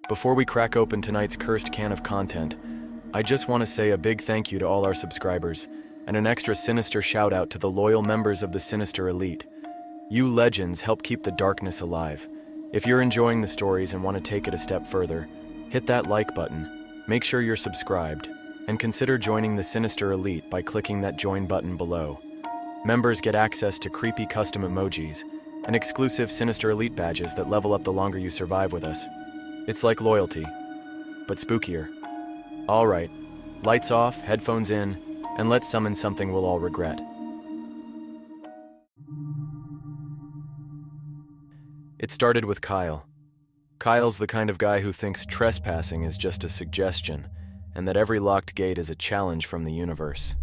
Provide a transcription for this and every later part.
Before we crack open tonight's cursed can of content, I just want to say a big thank you to all our subscribers, and an extra sinister shout out to the loyal members of the Sinister Elite. You legends help keep the darkness alive. If you're enjoying the stories and want to take it a step further, hit that like button, make sure you're subscribed, and consider joining the Sinister Elite by clicking that join button below. Members get access to creepy custom emojis and exclusive Sinister Elite badges that level up the longer you survive with us. It's like loyalty, but spookier. All right, lights off, headphones in, and let's summon something we'll all regret. It started with Kyle. Kyle's the kind of guy who thinks trespassing is just a suggestion, and that every locked gate is a challenge from the universe.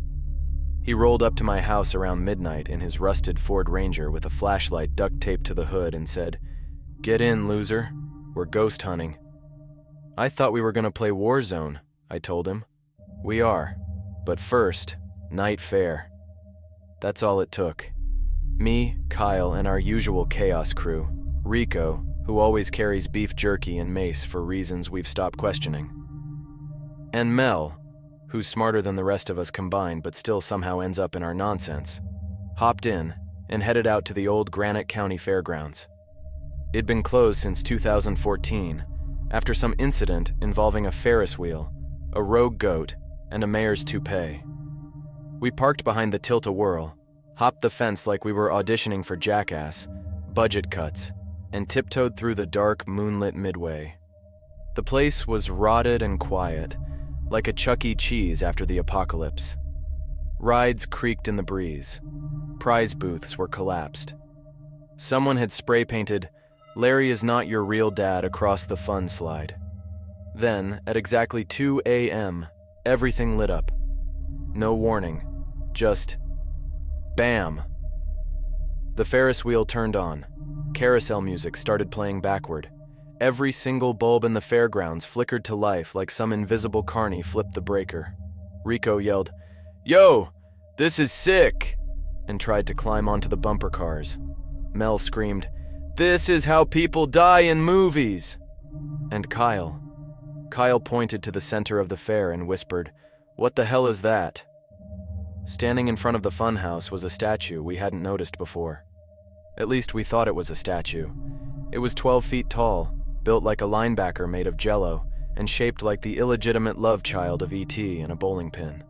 He rolled up to my house around midnight in his rusted Ford Ranger with a flashlight duct taped to the hood and said, "Get in, loser. We're ghost hunting." "I thought we were going to play Warzone," I told him. "We are. But first, night fair." That's all it took. Me, Kyle, and our usual chaos crew, Rico, who always carries beef jerky and mace for reasons we've stopped questioning, and Mel, who's smarter than the rest of us combined but still somehow ends up in our nonsense, hopped in and headed out to the old Granite County Fairgrounds. It'd been closed since 2014, after some incident involving a Ferris wheel, a rogue goat, and a mayor's toupee. We parked behind the tilt-a-whirl, hopped the fence like we were auditioning for Jackass, budget cuts, and tiptoed through the dark, moonlit midway. The place was rotted and quiet, like a Chuck E. Cheese after the apocalypse. Rides creaked in the breeze. Prize booths were collapsed. Someone had spray-painted, "Larry is not your real dad" across the fun slide. Then, at exactly 2 a.m., everything lit up. No warning, just bam. The Ferris wheel turned on. Carousel music started playing backward. Every single bulb in the fairgrounds flickered to life like some invisible carny flipped the breaker. Rico yelled, "Yo, this is sick!" and tried to climb onto the bumper cars. Mel screamed, "This is how people die in movies!" And Kyle pointed to the center of the fair and whispered, "What the hell is that?" Standing in front of the funhouse was a statue we hadn't noticed before. At least we thought it was a statue. It was 12 feet tall, built like a linebacker made of jello, and shaped like the illegitimate love child of E.T. in a bowling pin.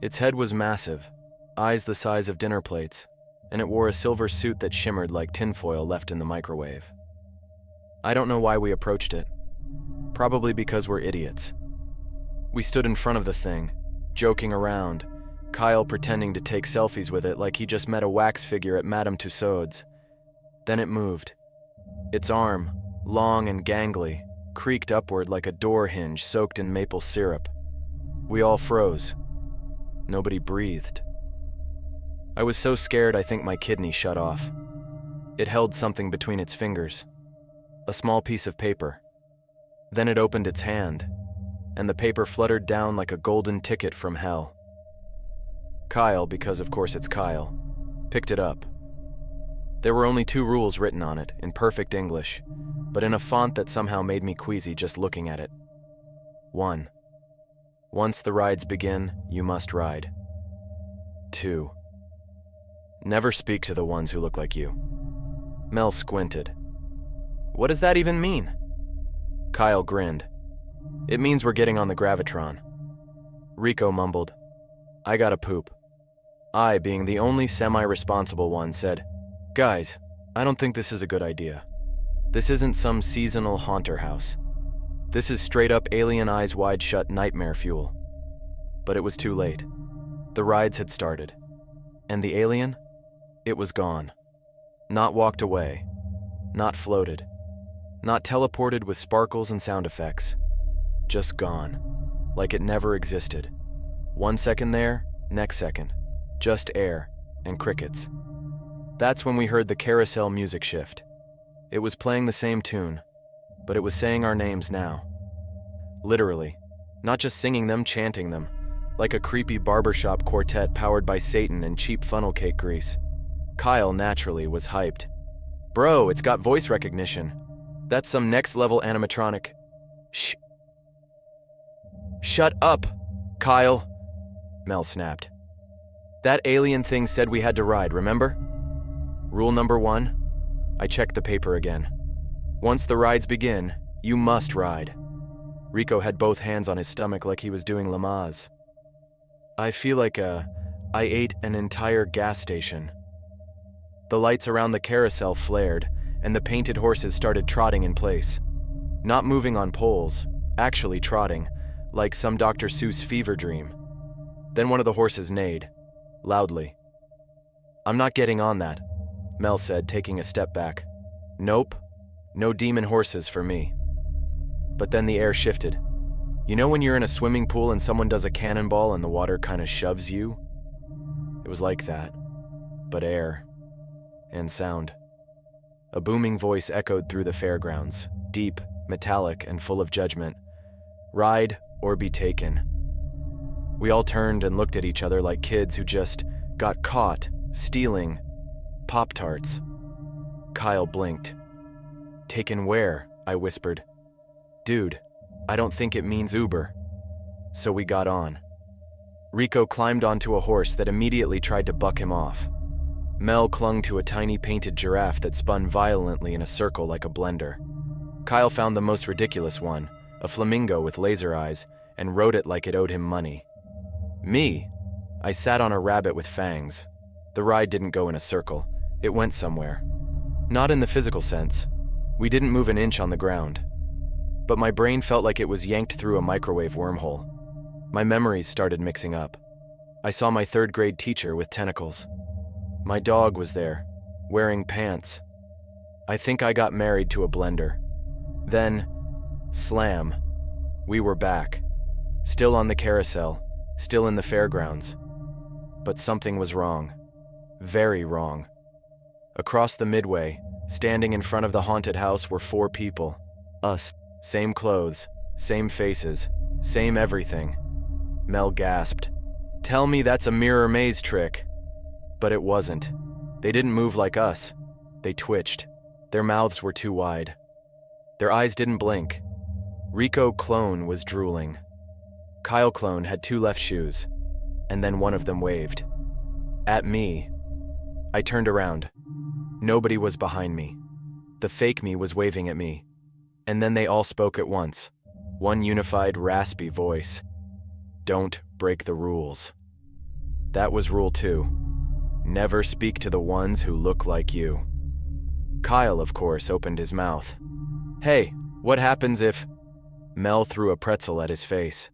Its head was massive, eyes the size of dinner plates, and it wore a silver suit that shimmered like tinfoil left in the microwave. I don't know why we approached it. Probably because we're idiots. We stood in front of the thing, joking around, Kyle pretending to take selfies with it like he just met a wax figure at Madame Tussauds. Then it moved. Its arm, long and gangly, creaked upward like a door hinge soaked in maple syrup. We all froze. Nobody breathed. I was so scared I think my kidney shut off. It held something between its fingers. A small piece of paper. Then it opened its hand, and the paper fluttered down like a golden ticket from hell. Kyle, because of course it's Kyle, picked it up. There were only 2 rules written on it, in perfect English, but in a font that somehow made me queasy just looking at it. 1. Once the rides begin, you must ride. 2. Never speak to the ones who look like you. Mel squinted. "What does that even mean?" Kyle grinned. "It means we're getting on the Gravitron." Rico mumbled, "I gotta poop." I, being the only semi-responsible one, said, "Guys, I don't think this is a good idea. This isn't some seasonal haunter house. This is straight-up alien eyes wide shut nightmare fuel." But it was too late. The rides had started. And the alien? It was gone. Not walked away. Not floated. Not teleported with sparkles and sound effects. Just gone. Like it never existed. 1 second there, next second. Just air and crickets. That's when we heard the carousel music shift. It was playing the same tune, but it was saying our names now. Literally. Not just singing them, chanting them. Like a creepy barbershop quartet powered by Satan and cheap funnel cake grease. Kyle, naturally, was hyped. "Bro, it's got voice recognition. That's some next-level animatronic." Shh. Shut up, Kyle, Mel snapped. That alien thing said we had to ride, remember? Rule number 1, I checked the paper again. Once the rides begin, you must ride. Rico had both hands on his stomach like he was doing Lamaze. I feel like I ate an entire gas station. The lights around the carousel flared, and the painted horses started trotting in place. Not moving on poles, actually trotting, like some Dr. Seuss fever dream. Then one of the horses neighed, loudly. I'm not getting on that, Mel said, taking a step back. Nope, no demon horses for me. But then the air shifted. You know when you're in a swimming pool and someone does a cannonball and the water kind of shoves you? It was like that, but air and sound. A booming voice echoed through the fairgrounds, deep, metallic, and full of judgment. Ride or be taken. We all turned and looked at each other like kids who just got caught stealing Pop-Tarts. Kyle blinked. Taken where? I whispered. Dude, I don't think it means Uber. So we got on. Rico climbed onto a horse that immediately tried to buck him off. Mel clung to a tiny painted giraffe that spun violently in a circle like a blender. Kyle found the most ridiculous one, a flamingo with laser eyes, and rode it like it owed him money. Me? I sat on a rabbit with fangs. The ride didn't go in a circle. It went somewhere. Not in the physical sense. We didn't move an inch on the ground. But my brain felt like it was yanked through a microwave wormhole. My memories started mixing up. I saw my third-grade teacher with tentacles. My dog was there, wearing pants. I think I got married to a blender. Then, slam, we were back. Still on the carousel, still in the fairgrounds. But something was wrong. Very wrong. Across the midway, standing in front of the haunted house were 4 people. Us. Same clothes, same faces, same everything. Mel gasped. Tell me that's a mirror maze trick. But it wasn't. They didn't move like us. They twitched. Their mouths were too wide. Their eyes didn't blink. Rico Clone was drooling. Kyle Clone had 2 left shoes, and then one of them waved. At me. I turned around. Nobody was behind me. The fake me was waving at me. And then they all spoke at once. One unified, raspy voice. Don't break the rules. That was rule 2. Never speak to the ones who look like you. Kyle, of course, opened his mouth. Hey, what happens if... Mel threw a pretzel at his face.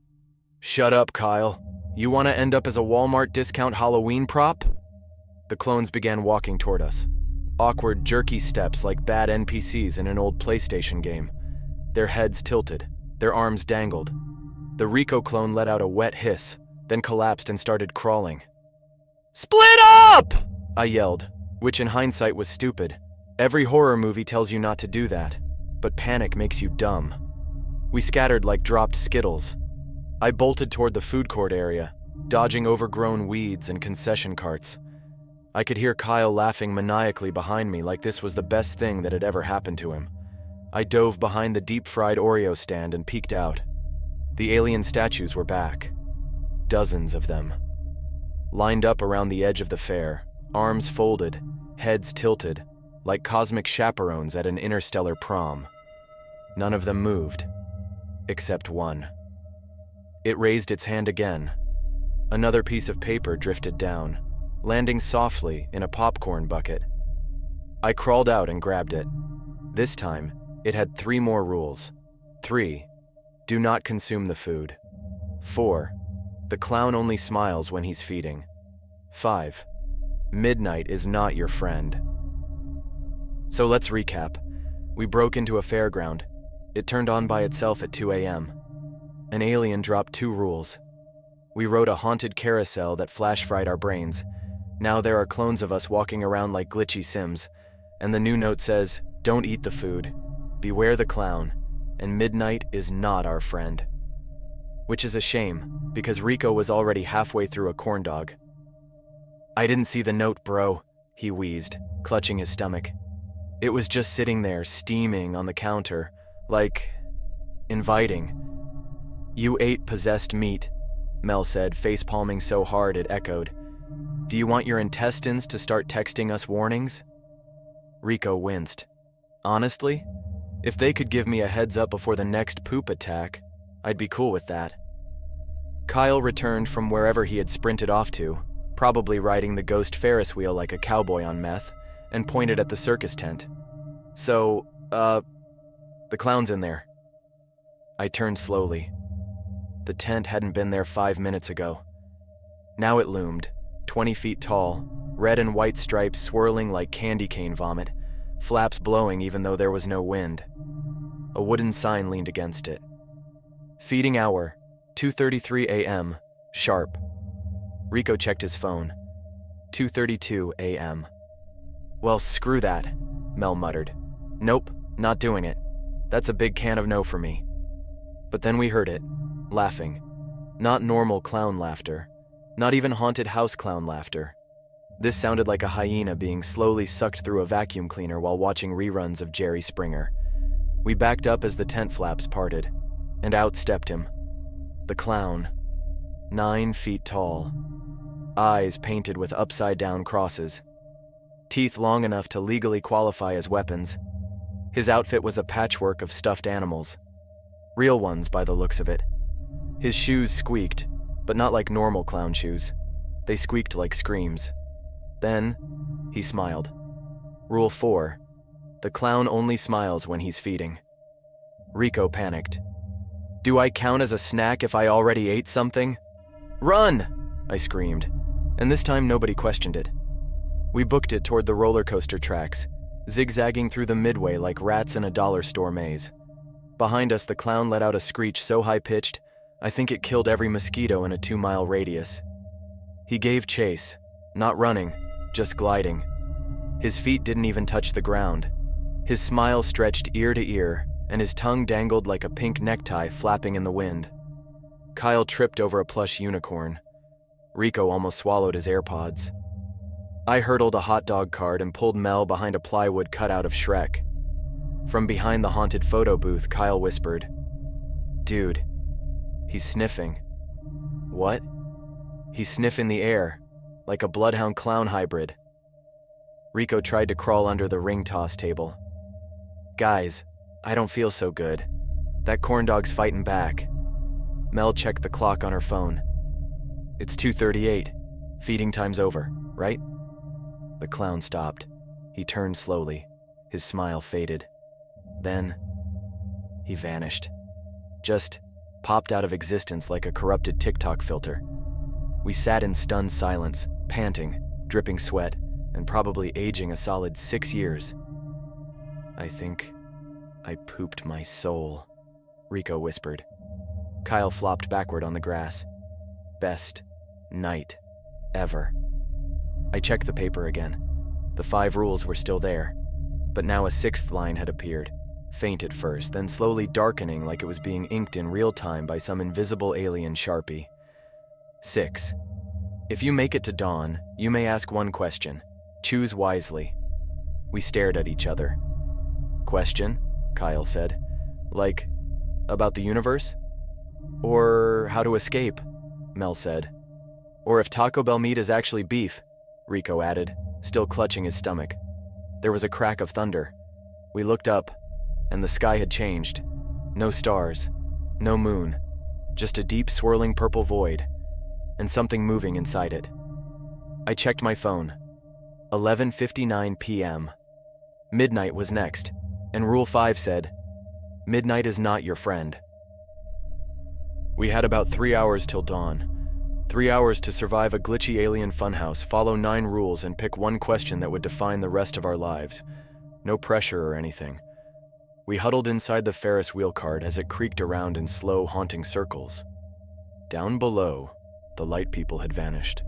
Shut up, Kyle. You want to end up as a Walmart discount Halloween prop? The clones began walking toward us. Awkward, jerky steps like bad NPCs in an old PlayStation game. Their heads tilted, their arms dangled. The Rico clone let out a wet hiss, then collapsed and started crawling. Split up! I yelled, which in hindsight was stupid. Every horror movie tells you not to do that, but panic makes you dumb. We scattered like dropped Skittles. I bolted toward the food court area, dodging overgrown weeds and concession carts. I could hear Kyle laughing maniacally behind me like this was the best thing that had ever happened to him. I dove behind the deep-fried Oreo stand and peeked out. The alien statues were back. Dozens of them. Lined up around the edge of the fair, arms folded, heads tilted, like cosmic chaperones at an interstellar prom. None of them moved, except one. It raised its hand again. Another piece of paper drifted down, landing softly in a popcorn bucket. I crawled out and grabbed it. This time, it had 3 more rules. 3. Do not consume the food. 4. The clown only smiles when he's feeding. 5. Midnight is not your friend. So let's recap. We broke into a fairground. It turned on by itself at 2 a.m. An alien dropped 2 rules. We rode a haunted carousel that flash-fried our brains. Now there are clones of us walking around like glitchy Sims, and the new note says, don't eat the food, beware the clown, and midnight is not our friend. Which is a shame, because Rico was already halfway through a corn dog. I didn't see the note, bro, he wheezed, clutching his stomach. It was just sitting there, steaming on the counter, like inviting. "You ate possessed meat," Mel said, face-palming so hard it echoed. "Do you want your intestines to start texting us warnings?" Rico winced. "Honestly, if they could give me a heads up before the next poop attack, I'd be cool with that." Kyle returned from wherever he had sprinted off to, probably riding the ghost Ferris wheel like a cowboy on meth, and pointed at the circus tent. "So, the clown's in there." I turned slowly. The tent hadn't been there 5 minutes ago. Now it loomed, 20 feet tall, red and white stripes swirling like candy cane vomit, flaps blowing even though there was no wind. A wooden sign leaned against it. "Feeding hour, 2:33 a.m., sharp." Rico checked his phone. 2:32 a.m. "Well, screw that," Mel muttered. "Nope, not doing it. That's a big can of no for me." But then we heard it, laughing. Not normal clown laughter. Not even haunted house clown laughter. This sounded like a hyena being slowly sucked through a vacuum cleaner while watching reruns of Jerry Springer. We backed up as the tent flaps parted, and out stepped him. The clown. 9 feet tall. Eyes painted with upside-down crosses. Teeth long enough to legally qualify as weapons. His outfit was a patchwork of stuffed animals. Real ones, by the looks of it. His shoes squeaked, but not like normal clown shoes. They squeaked like screams. Then, he smiled. Rule 4. The clown only smiles when he's feeding. Rico panicked. "Do I count as a snack if I already ate something?" "Run!" I screamed, and this time nobody questioned it. We booked it toward the roller coaster tracks, zigzagging through the midway like rats in a dollar store maze. Behind us, the clown let out a screech so high-pitched, I think it killed every mosquito in a 2-mile radius. He gave chase, not running, just gliding. His feet didn't even touch the ground. His smile stretched ear to ear, and his tongue dangled like a pink necktie flapping in the wind. Kyle tripped over a plush unicorn. Rico almost swallowed his AirPods. I hurdled a hot dog cart and pulled Mel behind a plywood cutout of Shrek. From behind the haunted photo booth, Kyle whispered, "Dude, he's sniffing." "What?" "He's sniffing the air, like a bloodhound clown hybrid." Rico tried to crawl under the ring toss table. "Guys, I don't feel so good. That corn dog's fighting back." Mel checked the clock on her phone. "It's 2:38. Feeding time's over, right?" The clown stopped. He turned slowly. His smile faded. Then, he vanished. Just popped out of existence like a corrupted TikTok filter. We sat in stunned silence, panting, dripping sweat, and probably aging a solid 6 years. "I think I pooped my soul," Rico whispered. Kyle flopped backward on the grass. Best night ever. I checked the paper again. The 5 rules were still there, but now a 6th line had appeared, faint at first, then slowly darkening like it was being inked in real time by some invisible alien Sharpie. 6. If you make it to dawn, you may ask one question. Choose wisely. We stared at each other. "Question?" Kyle said. "Like, about the universe?" "Or how to escape," Mel said. "Or if Taco Bell meat is actually beef," Rico added, still clutching his stomach. There was a crack of thunder. We looked up, and the sky had changed. No stars, no moon, just a deep swirling purple void, and something moving inside it. I checked my phone. 11:59 p.m. Midnight was next, and Rule 5 said, "Midnight is not your friend." We had about 3 hours till dawn. 3 hours to survive a glitchy alien funhouse, follow 9 rules, and pick one question that would define the rest of our lives. No pressure or anything. We huddled inside the Ferris wheel cart as it creaked around in slow, haunting circles. Down below, the light people had vanished.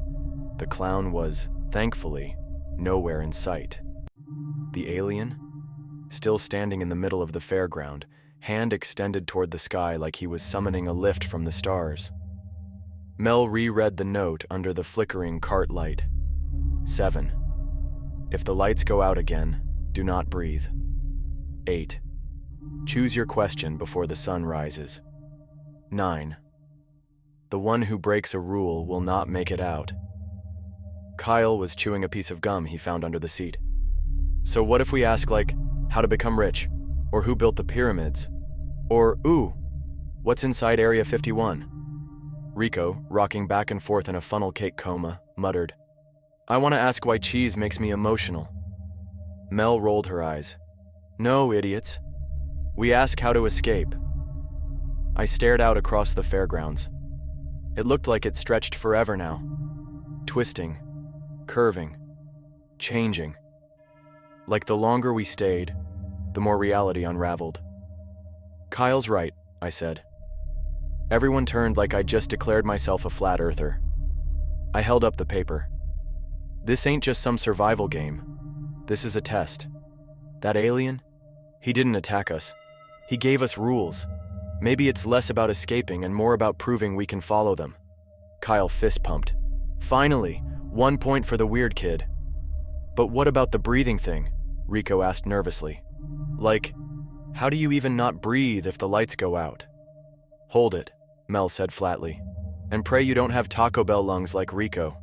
The clown was, thankfully, nowhere in sight. The alien? Still standing in the middle of the fairground, hand extended toward the sky like he was summoning a lift from the stars. Mel reread the note under the flickering cart light. 7. If the lights go out again, do not breathe. 8. Choose your question before the sun rises. 9. The one who breaks a rule will not make it out. Kyle was chewing a piece of gum he found under the seat. So what if we ask, like, how to become rich? Or who built the pyramids? Or, ooh, what's inside Area 51? Rico, rocking back and forth in a funnel cake coma, muttered, I want to ask why cheese makes me emotional. Mel rolled her eyes. No, idiots. We ask how to escape. I stared out across the fairgrounds. It looked like it stretched forever now. Twisting, curving, changing. Like the longer we stayed, the more reality unraveled. Kyle's right, I said. Everyone turned like I'd just declared myself a flat earther. I held up the paper. This ain't just some survival game. This is a test. That alien? He didn't attack us. He gave us rules. Maybe it's less about escaping and more about proving we can follow them. Kyle fist pumped. Finally, 1 point for the weird kid. But what about the breathing thing? Rico asked nervously. Like, how do you even not breathe if the lights go out? Hold it, Mel said flatly, and pray you don't have Taco Bell lungs like Rico.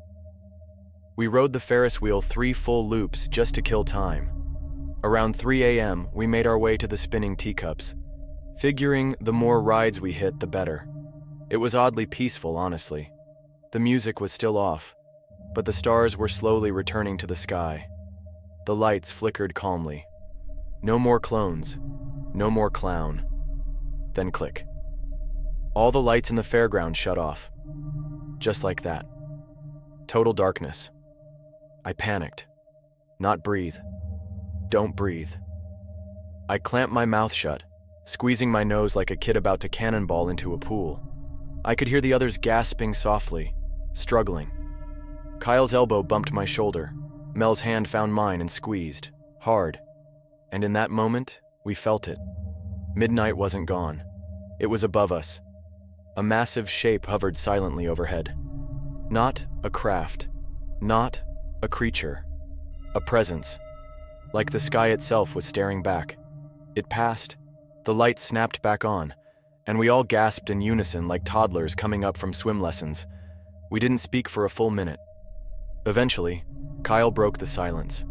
We rode the Ferris wheel 3 full loops just to kill time. Around 3 a.m., we made our way to the spinning teacups, figuring the more rides we hit, the better. It was oddly peaceful, honestly. The music was still off, but the stars were slowly returning to the sky. The lights flickered calmly. No more clones, no more clown. Then click. All the lights in the fairground shut off. Just like that. Total darkness. I panicked. Not breathe. Don't breathe. I clamped my mouth shut, squeezing my nose like a kid about to cannonball into a pool. I could hear the others gasping softly, struggling. Kyle's elbow bumped my shoulder. Mel's hand found mine and squeezed, hard. And in that moment, we felt it. Midnight wasn't gone. It was above us. A massive shape hovered silently overhead. Not a craft. Not a creature. A presence. Like the sky itself was staring back. It passed. The light snapped back on, and we all gasped in unison like toddlers coming up from swim lessons. We didn't speak for a full minute. Eventually, Kyle broke the silence.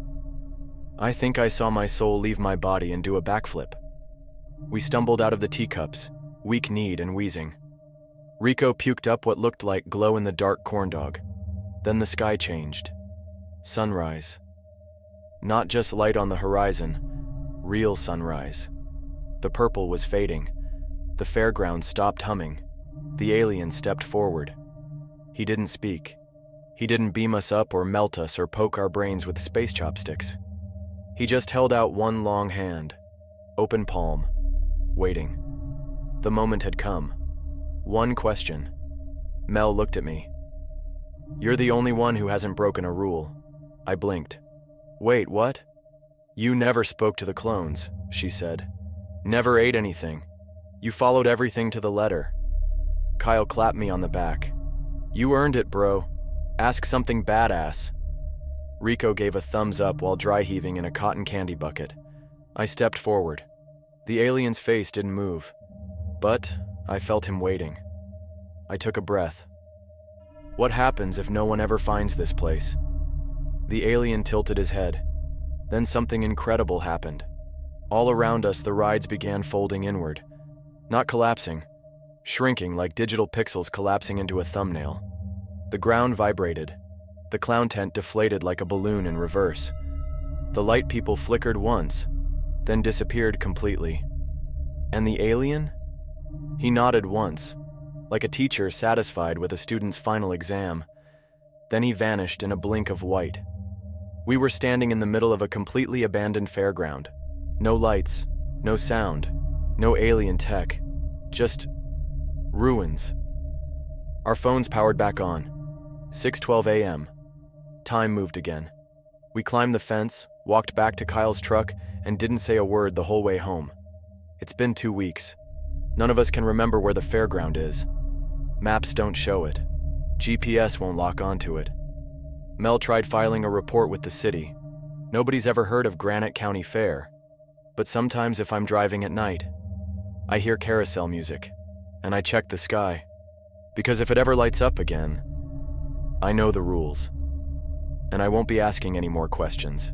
I think I saw my soul leave my body and do a backflip. We stumbled out of the teacups, weak-kneed and wheezing. Rico puked up what looked like glow-in-the-dark corndog. Then the sky changed. Sunrise. Not just light on the horizon, real sunrise. The purple was fading. The fairground stopped humming. The alien stepped forward. He didn't speak. He didn't beam us up or melt us or poke our brains with space chopsticks. He just held out one long hand, open palm, waiting. The moment had come. One question. Mel looked at me. You're the only one who hasn't broken a rule. I blinked. Wait, what? You never spoke to the clones, she said. Never ate anything. You followed everything to the letter. Kyle clapped me on the back. You earned it, bro. Ask something badass. Rico gave a thumbs up while dry heaving in a cotton candy bucket. I stepped forward. The alien's face didn't move, but I felt him waiting. I took a breath. What happens if no one ever finds this place? The alien tilted his head. Then something incredible happened. All around us, the rides began folding inward. Not collapsing, shrinking like digital pixels collapsing into a thumbnail. The ground vibrated. The clown tent deflated like a balloon in reverse. The light people flickered once, then disappeared completely. And the alien? He nodded once, like a teacher satisfied with a student's final exam. Then he vanished in a blink of white. We were standing in the middle of a completely abandoned fairground. No lights, no sound, no alien tech, just ruins. Our phones powered back on. 6:12 a.m. Time moved again. We climbed the fence, walked back to Kyle's truck, and didn't say a word the whole way home. It's been 2 weeks. None of us can remember where the fairground is. Maps don't show it. GPS won't lock onto it. Mel tried filing a report with the city. Nobody's ever heard of Granite County Fair. But sometimes if I'm driving at night, I hear carousel music, and I check the sky, because if it ever lights up again, I know the rules, and I won't be asking any more questions.